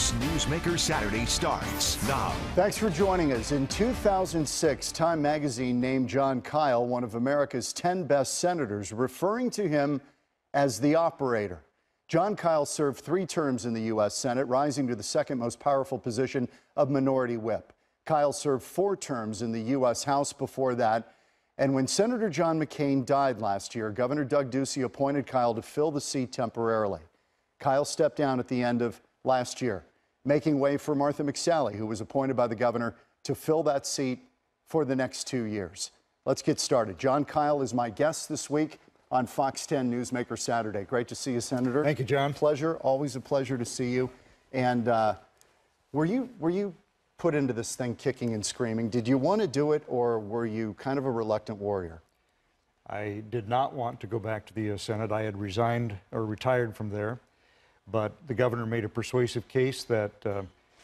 Fox Newsmaker Saturday starts now. Thanks for joining us. In 2006, Time magazine named Jon Kyl one of America's 10 best senators, referring to him as the operator. Jon Kyl served 3 terms in the U.S. Senate, rising to the second most powerful position of Minority Whip. Kyl served 4 terms in the U.S. House before that. And when Senator John McCain died last year, Governor Doug Ducey appointed Kyl to fill the seat temporarily. Kyl stepped down at the end of last year, making way for Martha McSally, who was appointed by the governor to fill that seat for the next 2 years. Let's get started. Jon Kyl is my guest this week on Fox 10 Newsmaker Saturday. Great to see you, Senator. Thank you, John. Pleasure, always a pleasure to see you. And were you put into this thing kicking and screaming? Did you want to do it, or were you kind of a reluctant warrior? I did not want to go back to the U.S. Senate. I had resigned or retired from there, but the governor made a persuasive case that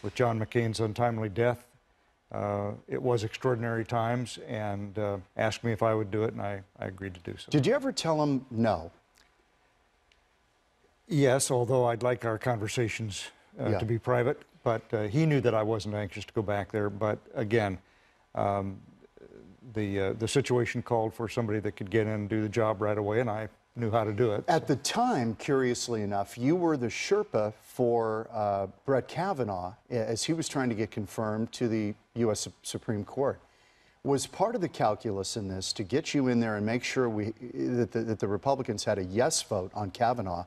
with John McCain's untimely death, it was extraordinary times, and asked me if I would do it, and I agreed to do so. Did you ever tell him no? Yes, although I'd like our conversations to be private, but he knew that I wasn't anxious to go back there. But again, the situation called for somebody that could get in and do the job right away, and I knew how to do it. At the time, curiously enough, you were the Sherpa for Brett Kavanaugh as he was trying to get confirmed to the U.S. Supreme Court. Was part of the calculus in this to get you in there and make sure that the Republicans had a yes vote on Kavanaugh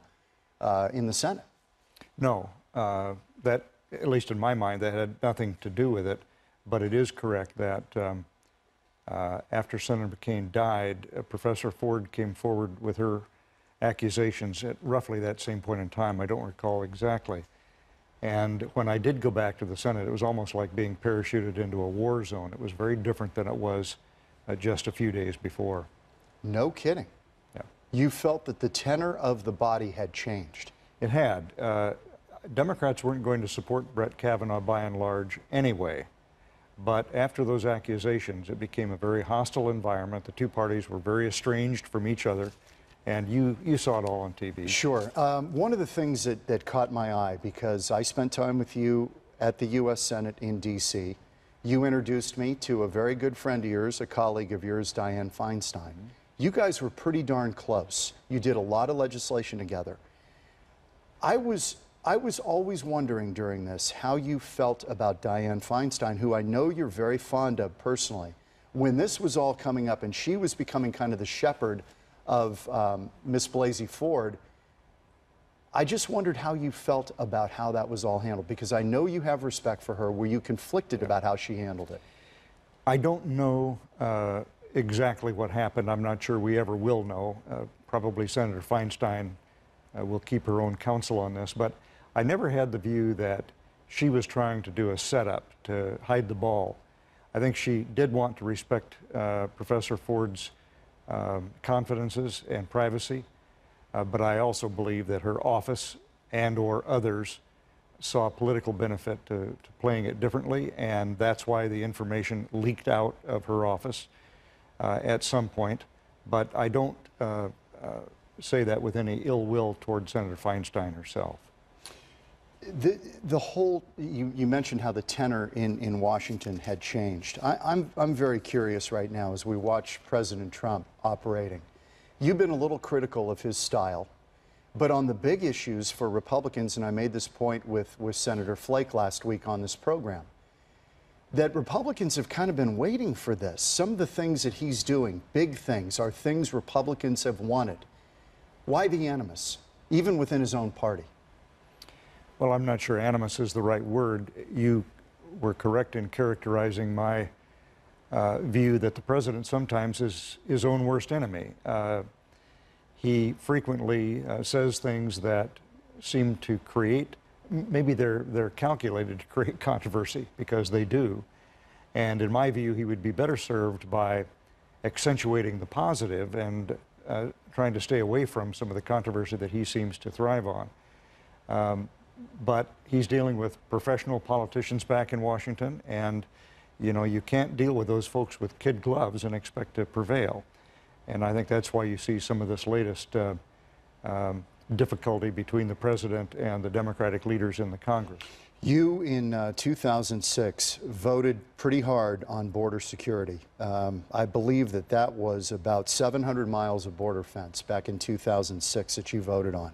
in the Senate? No, that, at least in my mind, that had nothing to do with it. But it is correct that after Senator McCain died, Professor Ford came forward with her accusations at roughly that same point in time. I don't recall exactly. And when I did go back to the Senate, it was almost like being parachuted into a war zone. It was very different than it was just a few days before. No kidding. Yeah. You felt that the tenor of the body had changed. It had. Democrats weren't going to support Brett Kavanaugh by and large anyway. But after those accusations, it became a very hostile environment. The two parties were very estranged from each other, and you saw it all on TV. Sure. One of the things that caught my eye, because I spent time with you at the U.S. Senate in D.C., you introduced me to a very good friend of yours, a colleague of yours, Dianne Feinstein. You guys were pretty darn close. You did a lot of legislation together. I was always wondering during this how you felt about Dianne Feinstein, who I know you're very fond of personally. When this was all coming up and she was becoming kind of the shepherd of Miss Blasey Ford, I just wondered how you felt about how that was all handled, because I know you have respect for her. Were you conflicted about how she handled it? I don't know exactly what happened. I'm not sure we ever will know. Probably Senator Feinstein will keep her own counsel on this, but I never had the view that she was trying to do a setup to hide the ball. I think she did want to respect Professor Ford's confidences and privacy, but I also believe that her office and or others saw political benefit to playing it differently, and that's why the information leaked out of her office at some point. But I don't say that with any ill will toward Senator Feinstein herself. The whole, you mentioned how the tenor in Washington had changed. I'm very curious right now as we watch President Trump operating. You've been a little critical of his style, but on the big issues for Republicans, and I made this point with Senator Flake last week on this program, that Republicans have kind of been waiting for this. Some of the things that he's doing, big things, are things Republicans have wanted. Why the animus, even within his own party? Well, I'm not sure animus is the right word. You were correct in characterizing my view that the president sometimes is his own worst enemy. He frequently says things that seem to create, maybe they're calculated to create controversy, because they do. And in my view, he would be better served by accentuating the positive and trying to stay away from some of the controversy that he seems to thrive on. But he's dealing with professional politicians back in Washington, and you know, you can't deal with those folks with kid gloves and expect to prevail. And I think that's why you see some of this latest difficulty between the president and the Democratic leaders in the Congress. You, in 2006, voted pretty hard on border security. I believe that that was about 700 miles of border fence back in 2006 that you voted on.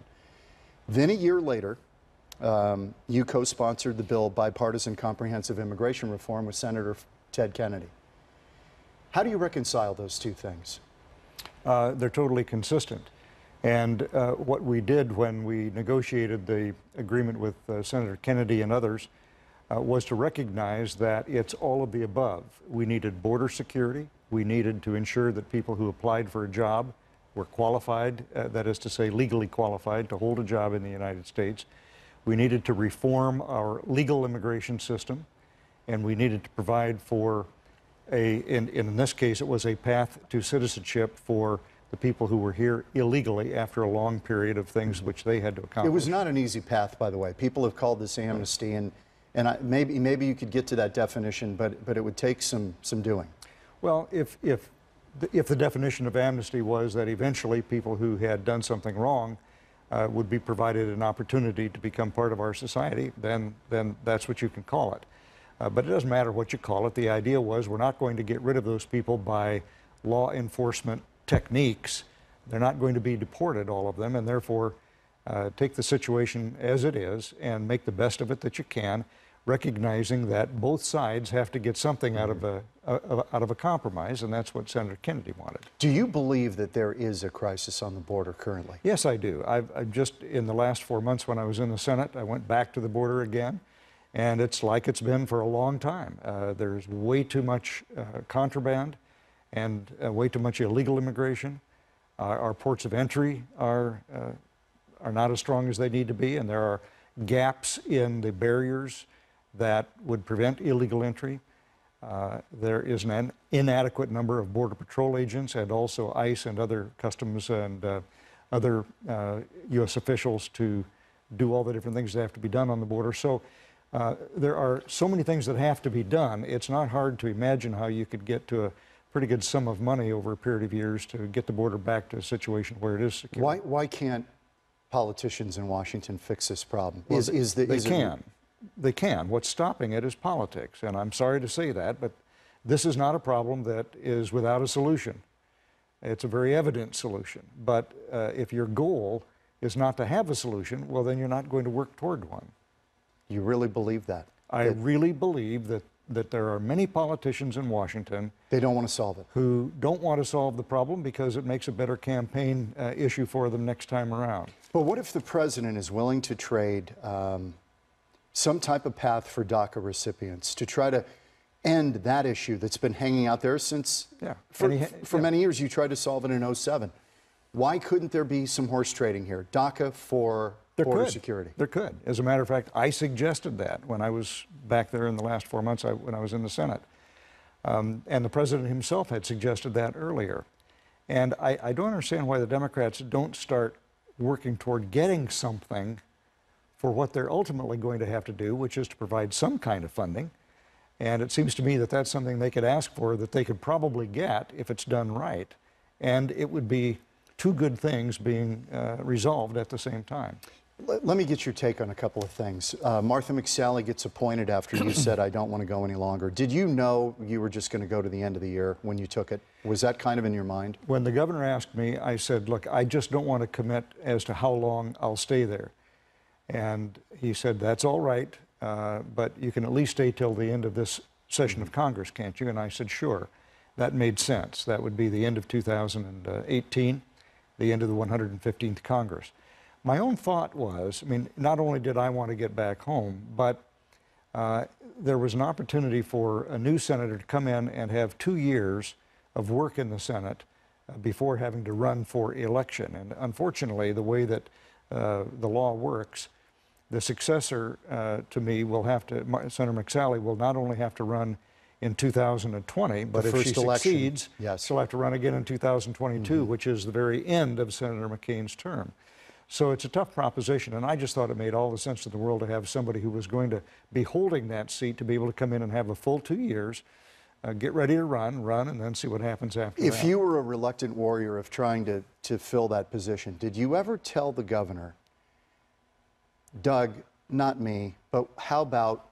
Then a year later, you co-sponsored the bill Bipartisan Comprehensive Immigration Reform with Senator Ted Kennedy. How do you reconcile those two things? They're totally consistent. And what we did when we negotiated the agreement with Senator Kennedy and others was to recognize that it's all of the above. We needed border security. We needed to ensure that people who applied for a job were qualified, that is to say legally qualified to hold a job in the United States. We needed to reform our legal immigration system, and we needed to provide for in this case, it was a path to citizenship for the people who were here illegally after a long period of things which they had to accomplish. It was not an easy path, by the way. People have called this amnesty, and maybe you could get to that definition, but it would take some doing. Well, if the definition of amnesty was that eventually people who had done something wrong would be provided an opportunity to become part of our society, then that's what you can call it. But it doesn't matter what you call it. The idea was we're not going to get rid of those people by law enforcement techniques. They're not going to be deported, all of them, and therefore take the situation as it is and make the best of it that you can, recognizing that both sides have to get something out of a compromise, and that's what Senator Kennedy wanted. Do you believe that there is a crisis on the border currently? Yes, I do. I've just, in the last 4 months when I was in the Senate, I went back to the border again, and it's like it's been for a long time. There's way too much contraband and way too much illegal immigration. Our ports of entry are not as strong as they need to be, and there are gaps in the barriers that would prevent illegal entry. There is an inadequate number of Border Patrol agents and also ICE and other customs and other U.S. officials to do all the different things that have to be done on the border. So there are so many things that have to be done. It's not hard to imagine how you could get to a pretty good sum of money over a period of years to get the border back to a situation where it is secure. Why can't politicians in Washington fix this problem? Well, they can. What's stopping it is politics, and I'm sorry to say that, but this is not a problem that is without a solution. It's a very evident solution, but if your goal is not to have a solution, well, then you're not going to work toward one. You really believe that? I really believe that there are many politicians in Washington they don't want to solve it, who don't want to solve the problem because it makes a better campaign issue for them next time around. But what if the president is willing to trade some type of path for DACA recipients to try to end that issue that's been hanging out there since for many years? You tried to solve it in 2007. Why couldn't there be some horse trading here? DACA for border security. There could. As a matter of fact, I suggested that when I was back there in the last 4 months when I was in the Senate. And the president himself had suggested that earlier. And I don't understand why the Democrats don't start working toward getting something for what they're ultimately going to have to do, which is to provide some kind of funding. And it seems to me that that's something they could ask for that they could probably get if it's done right. And it would be two good things being resolved at the same time. Let me get your take on a couple of things. Martha McSally gets appointed after you said, I don't want to go any longer. Did you know you were just going to go to the end of the year when you took it? Was that kind of in your mind? When the governor asked me, I said, look, I just don't want to commit as to how long I'll stay there. And he said, that's all right, but you can at least stay till the end of this session of Congress, can't you? And I said, sure. That made sense. That would be the end of 2018, the end of the 115th Congress. My own thought was, I mean, not only did I want to get back home, but there was an opportunity for a new senator to come in and have 2 years of work in the Senate before having to run for election. And unfortunately, the way that the law works, the successor to me will have to, Senator McSally will not only have to run in 2020, but if she succeeds, she'll have to run again in 2022, which is the very end of Senator McCain's term. So it's a tough proposition, and I just thought it made all the sense in the world to have somebody who was going to be holding that seat to be able to come in and have a full 2 years, get ready to run, and then see what happens after that. If you were a reluctant warrior of trying to fill that position, did you ever tell the governor, Doug, not me, but how about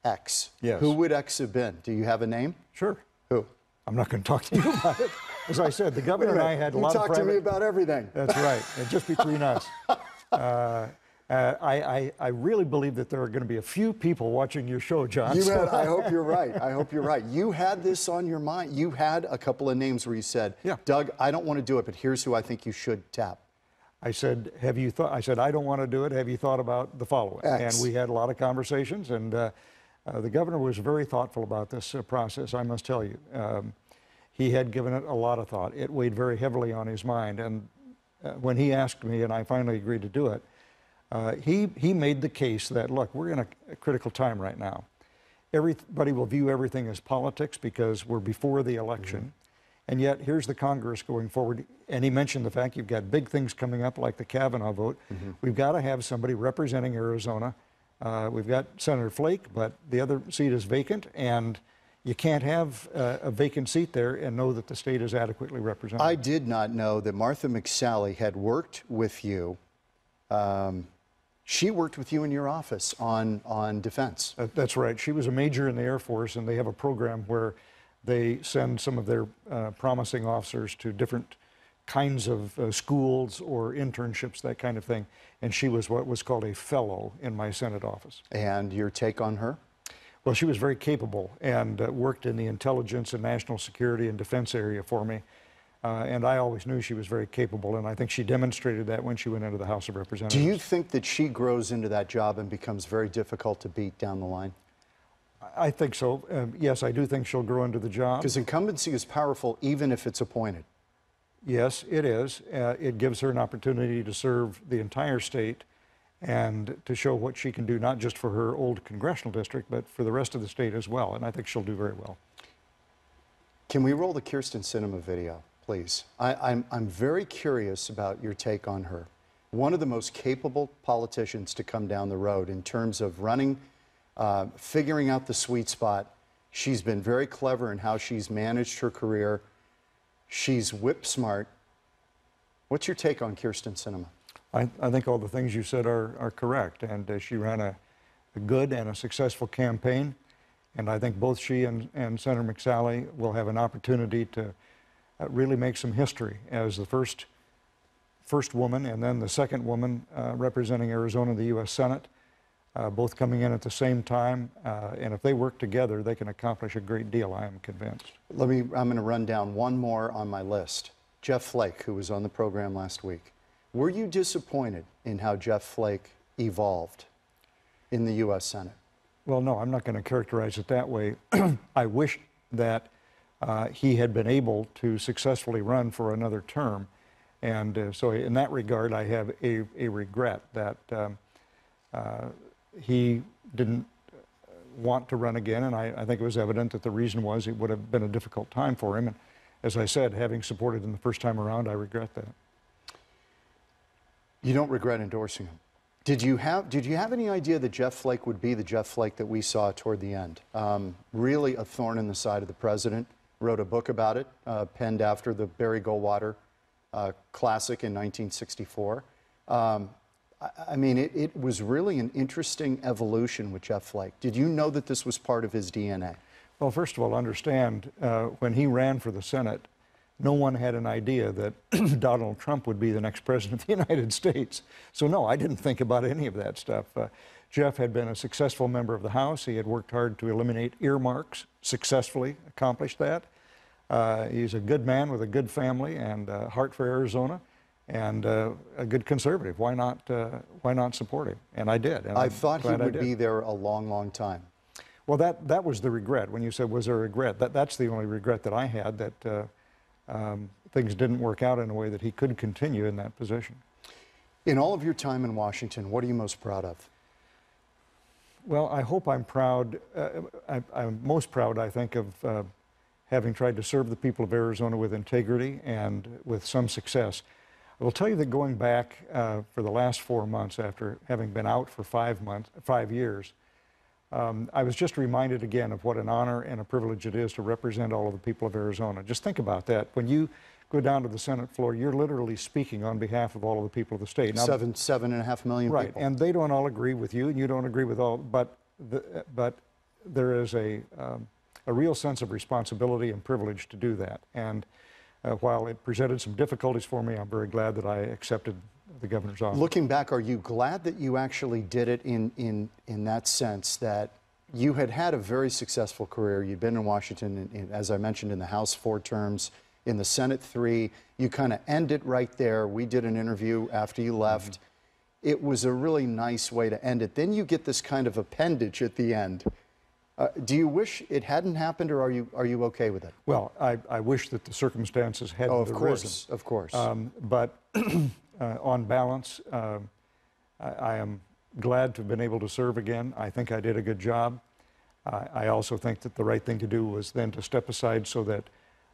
X? Yes. Who would X have been? Do you have a name? Sure. Who? I'm not going to talk to you about it. As I said, the governor and I had a lot of private... You talk to me about everything. That's right, and just between us. I really believe that there are going to be a few people watching your show, John. I hope you're right. I hope you're right. You had this on your mind. You had a couple of names where you said, yeah, Doug, I don't want to do it, but here's who I think you should tap. I said, have you thought? I said, I don't want to do it. Have you thought about the following? X. And we had a lot of conversations, and the governor was very thoughtful about this process, I must tell you. He had given it a lot of thought. It weighed very heavily on his mind, and when he asked me, and I finally agreed to do it, he made the case that, look, we're in a critical time right now. Everybody will view everything as politics because we're before the election, and yet here's the Congress going forward. And he mentioned the fact you've got big things coming up like the Kavanaugh vote. We've got to have somebody representing Arizona. We've got Senator Flake, but the other seat is vacant, and you can't have a vacant seat there and know that the state is adequately represented. I did not know that Martha McSally had worked with you. She worked with you in your office on defense. That's right. She was a major in the Air Force, and they have a program where they send some of their promising officers to different kinds of schools or internships, that kind of thing. And she was what was called a fellow in my Senate office. And your take on her? Well, she was very capable and worked in the intelligence and national security and defense area for me. And I always knew she was very capable, and I think she demonstrated that when she went into the House of Representatives. Do you think that she grows into that job and becomes very difficult to beat down the line? I think so. Yes, I do think she'll grow into the job. Because incumbency is powerful even if it's appointed. Yes, it is. It gives her an opportunity to serve the entire state and to show what she can do, not just for her old congressional district, but for the rest of the state as well. And I think she'll do very well. Can we roll the Kyrsten Sinema video, please? I'm very curious about your take on her. One of the most capable politicians to come down the road in terms of running, figuring out the sweet spot. She's been very clever in how she's managed her career. She's whip smart. What's your take on Kyrsten Sinema? I think all the things you said are correct, and she ran a good and a successful campaign, and I think both she and Senator McSally will have an opportunity to really make some history as the first woman and then the second woman representing Arizona in the U.S. Senate, both coming in at the same time, and if they work together, they can accomplish a great deal, I am convinced. I'm going to run down one more on my list. Jeff Flake, who was on the program last week. Were you disappointed in how Jeff Flake evolved in the U.S. Senate? Well, no, I'm not going to characterize it that way. I wish that he had been able to successfully run for another term. And so in that regard, I have a regret that he didn't want to run again. And I think it was evident that the reason was it would have been a difficult time for him. And as I said, having supported him the first time around, I regret that. You don't regret endorsing him. Did you have any idea that Jeff Flake would be the Jeff Flake that we saw toward the end? Really a thorn in the side of the president. Wrote a book about it, penned after the Barry Goldwater classic in 1964. I mean, it was really an interesting evolution with Jeff Flake. Did you know that this was part of his DNA? Well, first of all, understand, when he ran for the Senate, no one had an idea that Donald Trump would be the next president of the United States. So no, I didn't think about any of that stuff. Jeff had been a successful member of the House. He had worked hard to eliminate earmarks, successfully accomplished that. He's a good man with a good family and a heart for Arizona, and a good conservative. Why not support him? And I did. And I thought he would be there a long, long time. Well, that was the regret. When you said, was there a regret? That's the only regret that I had, that things didn't work out in a way that he could continue in that position. In all of your time in Washington, what are you most proud of? Well, I hope I'm proud. I'm most proud, I think, of having tried to serve the people of Arizona with integrity and with some success. I will tell you that going back for the last 4 months, after having been out for 5 years, I was just reminded again of what an honor and a privilege it is to represent all of the people of Arizona. Just think about that. When you go down to the Senate floor, you're literally speaking on behalf of all of the people of the state. Now, 7.5 million right, people. and they don't all agree with you, and you don't agree with all, but there is a real sense of responsibility and privilege to do that. And while it presented some difficulties for me, I'm very glad that I accepted the governor's office. Looking back, are you glad that you actually did it in that sense, that you had a very successful career? You'd been in Washington, as I mentioned, in the House 4 terms, in the Senate 3. You kind of end it right there. We did an interview after you left. Mm-hmm. It was a really nice way to end it. Then you get this kind of appendage at the end. Do you wish it hadn't happened, or are you okay with it? Well, I wish that the circumstances hadn't arisen. Of course. But on balance, I am glad to have been able to serve again. I think I did a good job. I also think that the right thing to do was then to step aside so that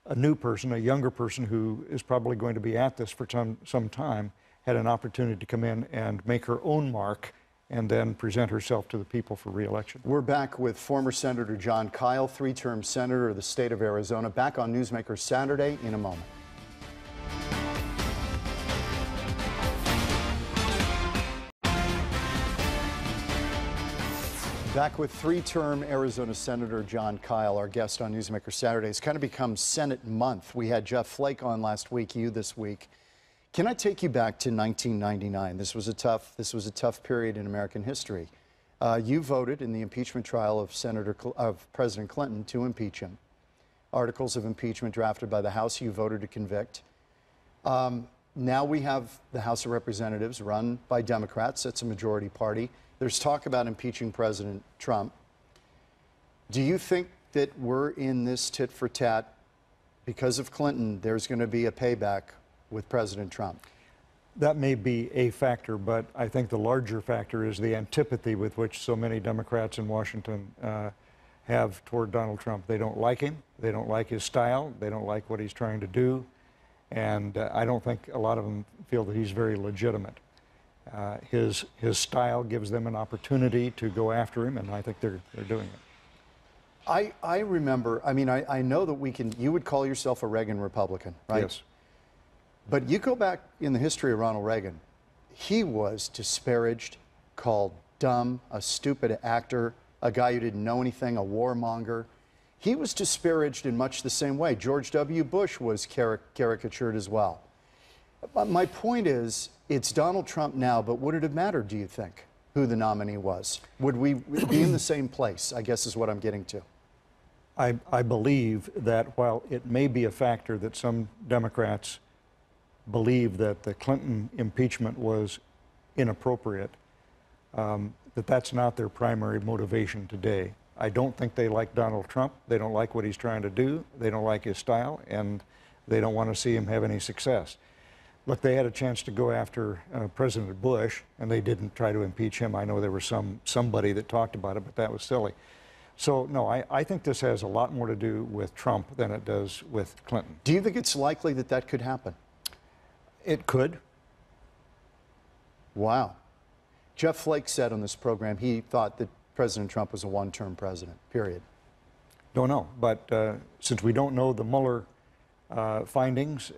a new person, a younger person who is probably going to be at this for some time, had an opportunity to come in and make her own mark and then present herself to the people for re-election. We're back with former Senator Jon Kyl, 3-term senator of the state of Arizona, back on Newsmaker Saturday in a moment. Back with 3-term Arizona Senator Jon Kyl, our guest on Newsmaker Saturday. It's kind of become Senate month. We had Jeff Flake on last week, you this week. Can I take you back to 1999? This was a tough period in American history. You voted in the impeachment trial of President Clinton to impeach him. Articles of impeachment drafted by the House, you voted to convict. Now we have the House of Representatives run by Democrats. It's a majority party. There's talk about impeaching President Trump. Do you think that we're in this tit for tat because of Clinton? There's going to be a payback with President Trump? That may be a factor, but I think the larger factor is the antipathy with which so many Democrats in Washington have toward Donald Trump. They don't like him. They don't like his style. They don't like what he's trying to do. And I don't think a lot of them feel that he's very legitimate. His style gives them an opportunity to go after him, and I think they're doing it. I remember, I mean, I know that you would call yourself a Reagan Republican, right? Yes. But you go back in the history of Ronald Reagan, he was disparaged, called dumb, a stupid actor, a guy who didn't know anything, a warmonger. He was disparaged in much the same way. George W. Bush was caricatured as well. My point is, it's Donald Trump now, but would it have mattered, do you think, who the nominee was? Would we be in the same place, I guess is what I'm getting to. I believe that while it may be a factor that some Democrats believe that the Clinton impeachment was inappropriate, that's not their primary motivation today. I don't think they like Donald Trump. They don't like what he's trying to do. They don't like his style, and they don't want to see him have any success. Look, they had a chance to go after President Bush, and they didn't try to impeach him. I know there was somebody that talked about it, but that was silly. So, no, I think this has a lot more to do with Trump than it does with Clinton. Do you think it's likely that that could happen? It could. Wow. Jeff Flake said on this program he thought that President Trump was a one-term president, period. Don't know. But since we don't know the Mueller findings,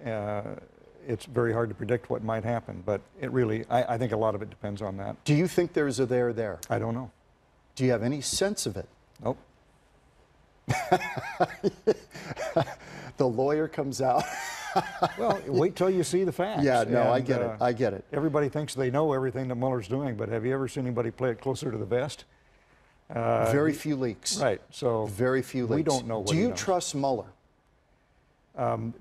it's very hard to predict what might happen. But it really, I think a lot of it depends on that. Do you think there's a there? I don't know. Do you have any sense of it? Nope. The lawyer comes out. Well, wait till you see the facts. Yeah, no, and, I get it. I get it. Everybody thinks they know everything that Mueller's doing, but have you ever seen anybody play it closer to the vest? Very few leaks. Right. So very few leaks. We don't know what Do he you knows. trust Mueller?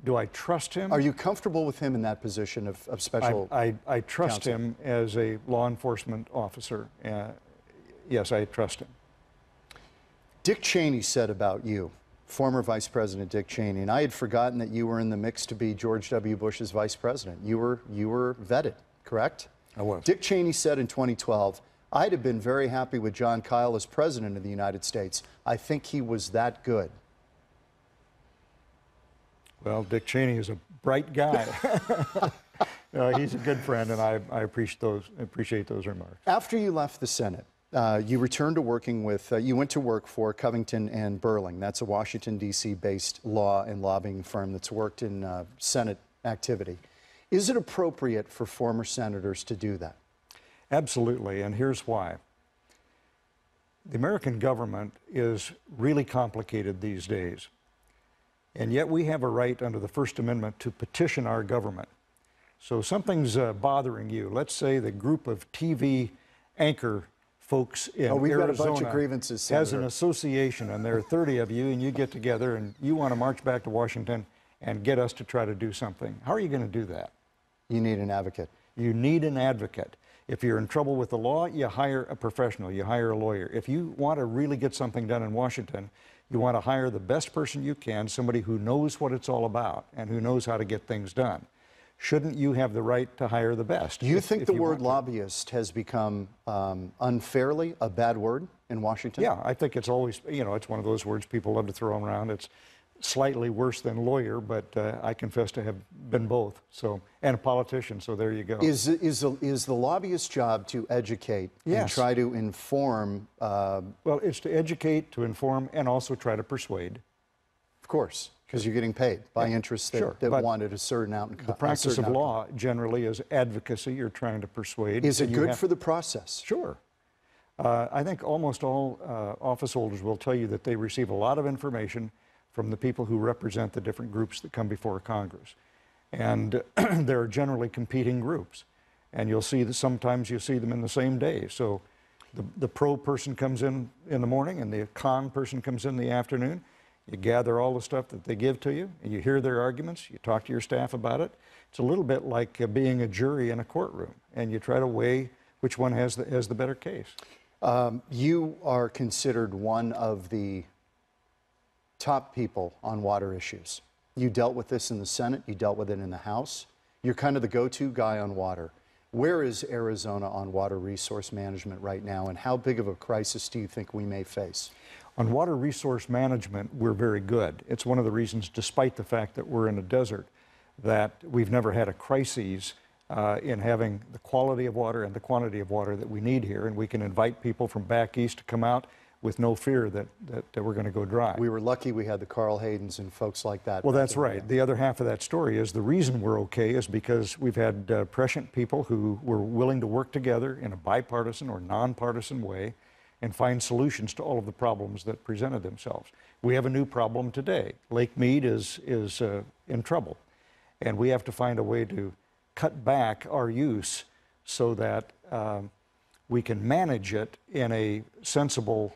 Do I trust him? Are you comfortable with him in that position of special I trust counsel? him as a law enforcement officer. Yes, I trust him. Dick Cheney said about you, former Vice President Dick Cheney, and I had forgotten that you were in the mix to be George W. Bush's vice president. You were vetted, correct? I was. Dick Cheney said in 2012, I'd have been very happy with Jon Kyl as president of the United States. I think he was that good. Well, Dick Cheney is a bright guy. He's a good friend, and I appreciate those remarks. After you left the Senate, You returned to working with, you went to work for Covington and Burling. That's a Washington, D.C. based law and lobbying firm that's worked in Senate activity. Is it appropriate for former senators to do that? Absolutely, and here's why. The American government is really complicated these days, and yet we have a right under the First Amendment to petition our government. So something's bothering you. Let's say the group of TV anchor folks in we've Arizona got a bunch of grievances, Senator. Has an association, and there are 30 of you, and you get together and you want to march back to Washington and get us to try to do something. How are you going to do that? You need an advocate. You need an advocate. If you're in trouble with the law, you hire a professional, you hire a lawyer. If you want to really get something done in Washington, you want to hire the best person you can, somebody who knows what it's all about and who knows how to get things done. Shouldn't you have the right to hire the best? Do you think the word lobbyist has become unfairly a bad word in Washington? Yeah, I think it's always, you know, it's one of those words people love to throw around. It's slightly worse than lawyer, but I confess to have been both, so, and a politician, so there you go. Is the lobbyist's job to educate and try to inform? Well, it's to educate, to inform, and also try to persuade. Of course, because you're getting paid by interests that wanted a certain outcome. The practice of law generally is advocacy. You're trying to persuade. Is it good for the process? Sure. I think almost all office holders will tell you that they receive a lot of information from the people who represent the different groups that come before Congress. And there are generally competing groups. And you'll see that sometimes you see them in the same day. So the pro person comes in the morning and the con person comes in the afternoon. You gather all the stuff that they give to you, and you hear their arguments, you talk to your staff about it. It's a little bit like being a jury in a courtroom, and you try to weigh which one has the better case. You are considered one of the top people on water issues. You dealt with this in the Senate, you dealt with it in the House. You're kind of the go-to guy on water. Where is Arizona on water resource management right now, and how big of a crisis do you think we may face? On water resource management, we're very good. It's one of the reasons, despite the fact that we're in a desert, that we've never had a crisis in having the quality of water and the quantity of water that we need here, and we can invite people from back east to come out with no fear that we're going to go dry. We were lucky we had the Carl Haydens and folks like that. Well, that's right. The other half of that story is the reason we're okay is because we've had prescient people who were willing to work together in a bipartisan or nonpartisan way and find solutions to all of the problems that presented themselves. We have a new problem today. Lake Mead is in trouble, and we have to find a way to cut back our use so that we can manage it in a sensible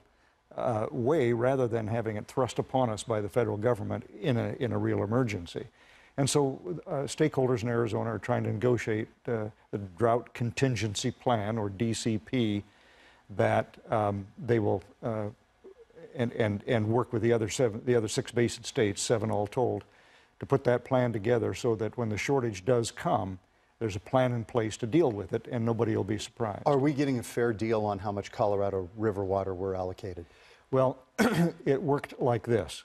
way rather than having it thrust upon us by the federal government in a real emergency. And so stakeholders in Arizona are trying to negotiate the Drought Contingency Plan, or DCP, that they will and work with the other 6 basin states, 7 all told, to put that plan together so that when the shortage does come, there's a plan in place to deal with it, and nobody will be surprised. Are we getting a fair deal on how much Colorado River water we're allocated? Well, it worked like this.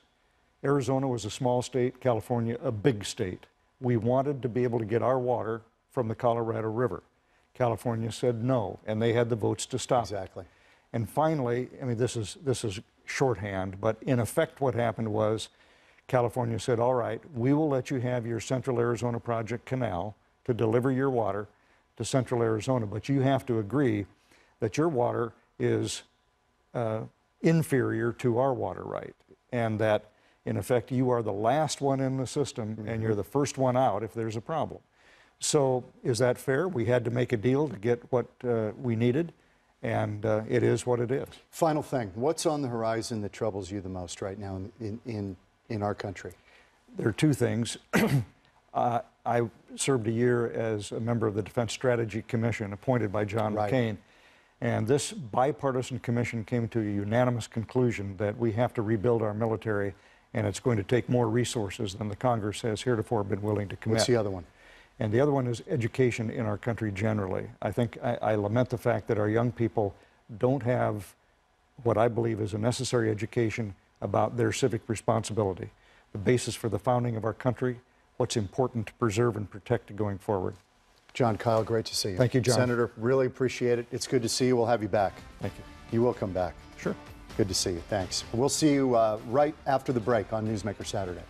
Arizona was a small state, California a big state. We wanted to be able to get our water from the Colorado River. California said no, and they had the votes to stop it. Exactly. And finally, I mean, this is shorthand, but in effect what happened was California said, all right, we will let you have your Central Arizona Project canal to deliver your water to Central Arizona, but you have to agree that your water is inferior to our water right, and that in effect you are the last one in the system and you're the first one out if there's a problem. So is that fair? We had to make a deal to get what we needed, and it is what it is. Final thing, what's on the horizon that troubles you the most right now in our country? There are two things. I served a year as a member of the Defense Strategy Commission appointed by John McCain, and this bipartisan commission came to a unanimous conclusion that we have to rebuild our military, and it's going to take more resources than the Congress has heretofore been willing to commit. What's the other one? And the other one is education in our country generally. I think I lament the fact that our young people don't have what I believe is a necessary education about their civic responsibility, the basis for the founding of our country, what's important to preserve and protect going forward. Jon Kyl, great to see you. Thank you, John. Senator, really appreciate it. It's good to see you. We'll have you back. Thank you. You will come back. Sure. Good to see you. Thanks. We'll see you right after the break on Newsmaker Saturday.